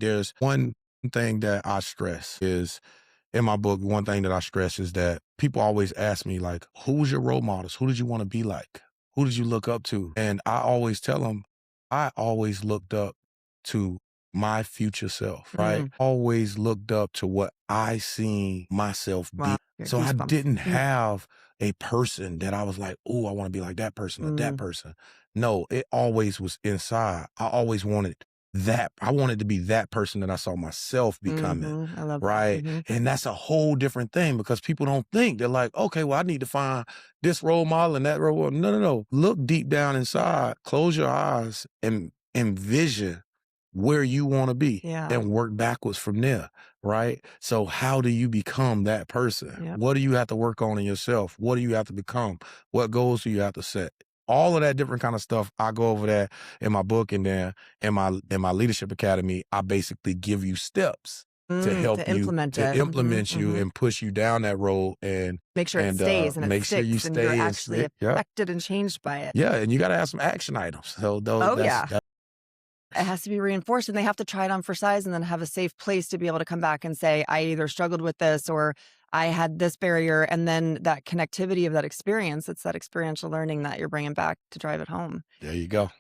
There's one thing that I stress is in my book, one thing that I stress is that people always ask me, like, who was your role models? Who did you want to be like? Who did you look up to? And I always tell them, I always looked up to my future self, right? Mm. Always looked up to what I seen myself be. Wow. Your So I goosebumps. didn't have a person that I was like, oh, I want to be like that person or that Mm. person. No, it always was inside. I always wanted that. I wanted to be that person that I saw myself becoming. I love that. Right. And that's a whole different thing because people don't think. They're like, okay, well, I need to find this role model and that role model. No, no, no. Look deep down inside, close your eyes and envision where you want to be Yeah. and work backwards from there. Right. So how do you become that person? Yep. What do you have to work on in yourself? What do you have to become? What goals do you have to set? All of that different kind of stuff. I go over that in my book, and then in my leadership academy, I basically give you steps to help To you, implement to it. implement you and push you down that road and Make sure it stays and it make sure you sticks and you're stay and actually stick. Yeah. affected and changed by it. Yeah. And you got to have some action items. So those, Oh, that's, yeah. that, It has to be reinforced and they have to try it on for size and then have a safe place to be able to come back and say, I either struggled with this or I had this barrier. And then that connectivity of that experience, it's that experiential learning that you're bringing back to drive it home. there you go.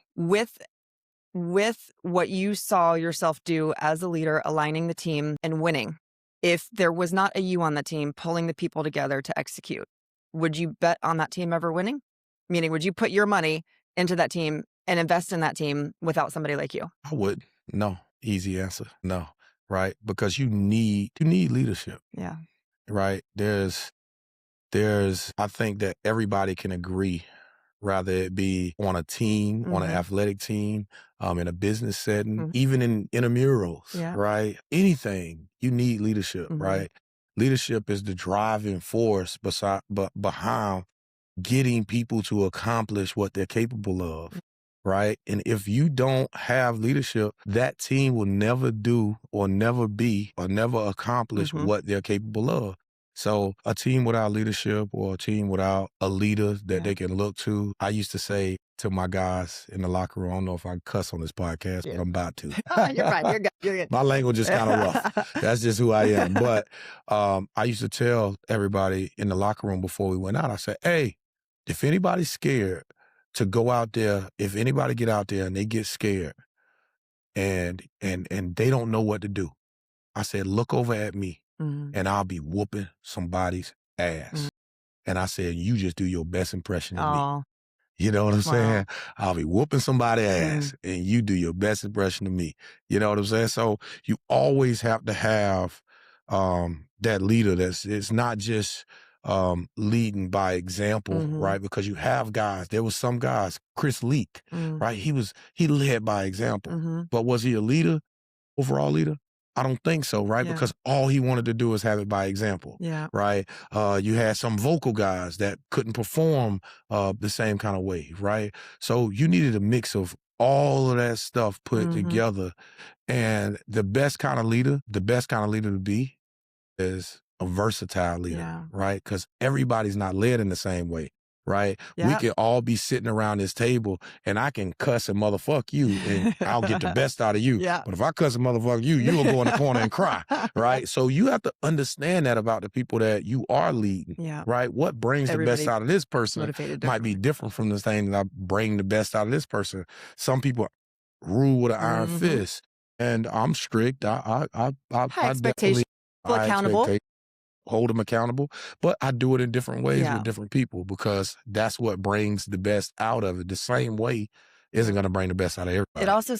With what you saw yourself do as a leader, aligning the team and winning, if there was not a you on the team pulling the people together to execute, would you bet on that team ever winning? Meaning, would you put your money into that team and invest in that team without somebody like you? I would. No. Easy answer. No. Right. Because you need leadership. Yeah. Right. I think that everybody can agree, rather it be on a team, on an athletic team, in a business setting, even in intramurals, Yeah. right? Anything, you need leadership, right? Leadership is the driving force behind getting people to accomplish what they're capable of, right? And if you don't have leadership, that team will never do or never be or never accomplish what they're capable of. So a team without leadership or a team without a leader that they can look to, I used to say to my guys in the locker room, I don't know if I can cuss on this podcast, but I'm about to. You're fine. You're good. You're good. My language is kind of rough. That's just who I am. But I used to tell everybody in the locker room before we went out, I said, hey, if anybody's scared to go out there, if anybody get out there and they get scared and they don't know what to do, I said, look over at me and I'll be whooping somebody's ass. And I said, you just do your best impression of me. Oh, You know what I'm wow. saying? I'll be whooping somebody's ass and you do your best impression of me. You know what I'm saying? So you always have to have that leader it's not just leading by example, right? Because you have guys, there was some guys, Chris Leak, right? He led by example. But was he a leader, overall leader? I don't think so, right? Yeah. Because all he wanted to do is have it by example, Yeah. right? You had some vocal guys that couldn't perform the same kind of way, right? So you needed a mix of all of that stuff put together. And the best kind of leader to be is a versatile leader, right? Because everybody's not led in the same way, right? We can all be sitting around this table and I can cuss and motherfuck you and I'll get the best out of you. Yeah. But if I cuss and motherfuck you, you will go in the corner and cry, right? So you have to understand that about the people that you are leading, right? What brings the best out of this person might be different from the thing that I bring the best out of this person. Some people rule with an iron fist and I'm strict. I High expectations. Accountable. Hold them accountable, but I do it in different ways with different people because that's what brings the best out of it. The same way isn't going to bring the best out of everybody. It also